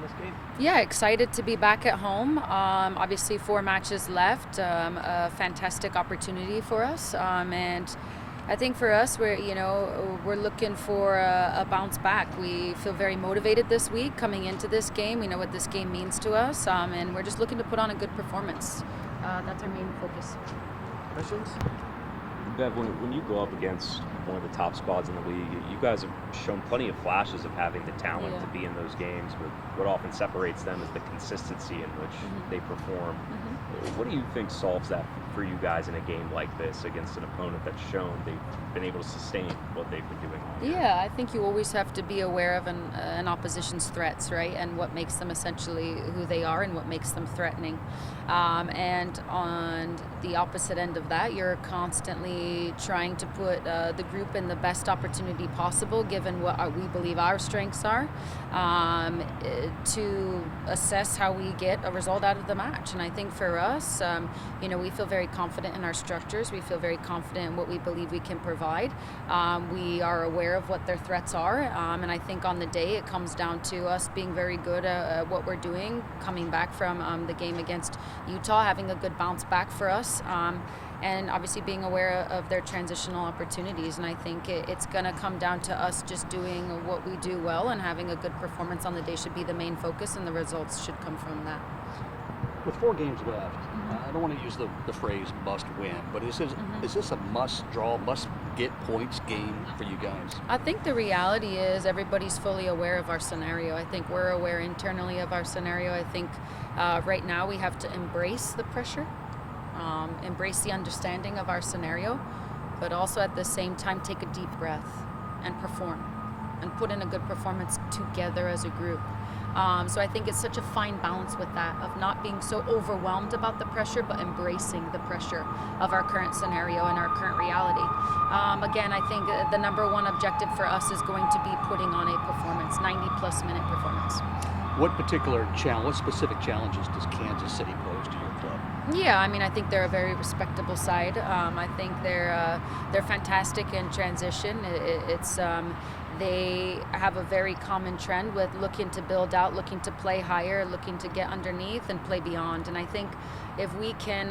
this game? Yeah, excited to be back at home. Obviously, 4 matches left. A fantastic opportunity for us, and I think for us, we're looking for a bounce back. We feel very motivated this week coming into this game. We know what this game means to us, and we're just looking to put on a good performance. That's our main focus. Questions? Bev, when you go up against one of the top squads in the league, you guys have shown plenty of flashes of having the talent to be in those games, but what often separates them is the consistency in which they perform. What do you think solves that for you guys in a game like this against an opponent that's shown they've been able to sustain what they've been doing all year? Yeah, I think you always have to be aware of an opposition's threats, right? And what makes them essentially who they are and what makes them threatening. And on the opposite end of that, you're constantly trying to put the group in the best opportunity possible, given what we believe our strengths are, to assess how we get a result out of the match. And I think for us, we feel very confident in our structures. We feel very confident in what we believe we can provide. We are aware of what their threats are. And I think on the day, it comes down to us being very good at what we're doing, coming back from the game against Utah, having a good bounce back for us. And obviously being aware of their transitional opportunities. And I think it's going to come down to us just doing what we do well, and having a good performance on the day should be the main focus, and the results should come from that. With 4 games left, I don't want to use the phrase must win, but is this a must draw, must get points game for you guys? I think the reality is everybody's fully aware of our scenario. I think we're aware internally of our scenario. I think right now we have to embrace the pressure. Embrace the understanding of our scenario, but also at the same time take a deep breath and perform and put in a good performance together as a group. So I think it's such a fine balance with that, of not being so overwhelmed about the pressure, but embracing the pressure of our current scenario and our current reality. Again, I think the number one objective for us is going to be putting on a performance, 90-plus minute performance. What specific challenges does Kansas City pose to your club? Yeah, I mean, I think they're a very respectable side. I think they're fantastic in transition. They have a very common trend with looking to build out, looking to play higher, looking to get underneath and play beyond. And I think if we can,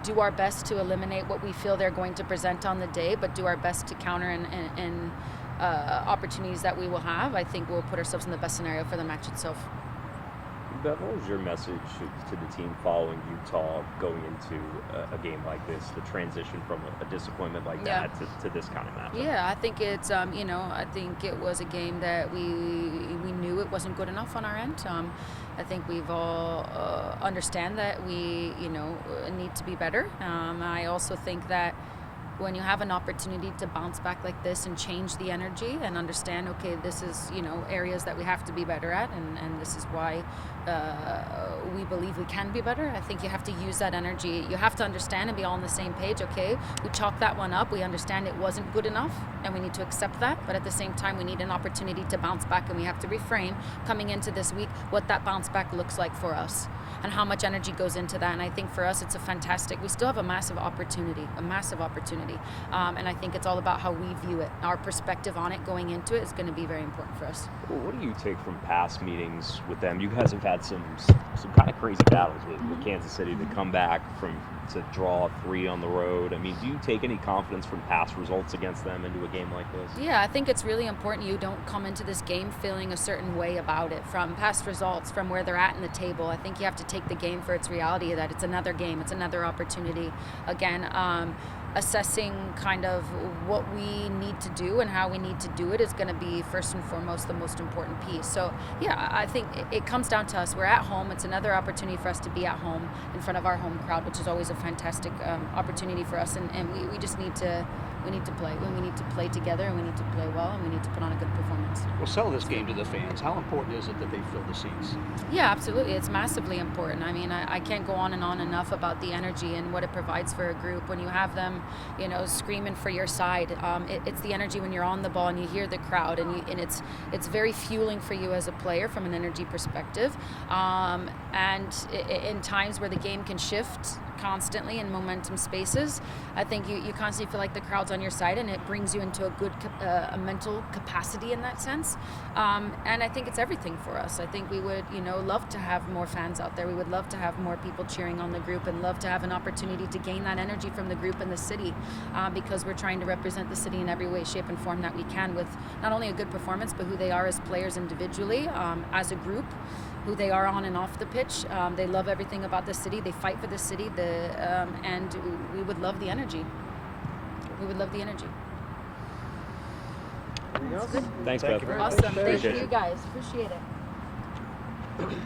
do our best to eliminate what we feel they're going to present on the day, but do our best to counter and opportunities that we will have, I think we'll put ourselves in the best scenario for the match itself. Bev, what was your message to the team following Utah going into a game like this, the transition from a disappointment like that to this kind of matchup? Yeah, I think it's, I think it was a game that we knew it wasn't good enough on our end. I think we've all understand that we, need to be better. I also think that when you have an opportunity to bounce back like this and change the energy and understand, okay, this is, areas that we have to be better at, and this is why we believe we can be better. I think you have to use that energy. You have to understand and be all on the same page. Okay, we chalk that one up. We understand it wasn't good enough, and we need to accept that. But at the same time, we need an opportunity to bounce back, and we have to reframe coming into this week what that bounce back looks like for us and how much energy goes into that. And I think for us, it's we still have a massive opportunity. And I think it's all about how we view it. Our perspective on it going into it is going to be very important for us. Well, what do you take from past meetings with them? You guys have had some kind of crazy battles with Kansas City to come back to draw 3 on the road. I mean, do you take any confidence from past results against them into a game like this? Yeah, I think it's really important you don't come into this game feeling a certain way about it from past results, from where they're at in the table. I think you have to take the game for its reality, that it's another game, it's another opportunity. Again, assessing kind of what we need to do and how we need to do it is going to be first and foremost the most important piece. So yeah, I think it comes down to us. We're at home. It's another opportunity for us to be at home in front of our home crowd, which is always a fantastic opportunity for us, and we just need to play. We need to play together, and we need to play well, and we need to put on a good performance. Well, sell this game to the fans. How important is it that they fill the seats? Yeah, absolutely. It's massively important. I mean, I can't go on and on enough about the energy and what it provides for a group. When you have them, screaming for your side, it's the energy when you're on the ball and you hear the crowd, and it's very fueling for you as a player from an energy perspective. And in times where the game can shift constantly in momentum spaces, I think you constantly feel like the crowd's on your side, and it brings you into a good a mental capacity in that sense. And I think it's everything for us. I think we would, love to have more fans out there. We would love to have more people cheering on the group, and love to have an opportunity to gain that energy from the group and the city, because we're trying to represent the city in every way, shape, and form that we can, with not only a good performance, but who they are as players individually, as a group, who they are on and off the pitch. They love everything about the city. They fight for the city. And we would love the energy. We would love the energy. Thanks, Thank Bev. you very Awesome. much. Thank Appreciate you it. guys. Appreciate it.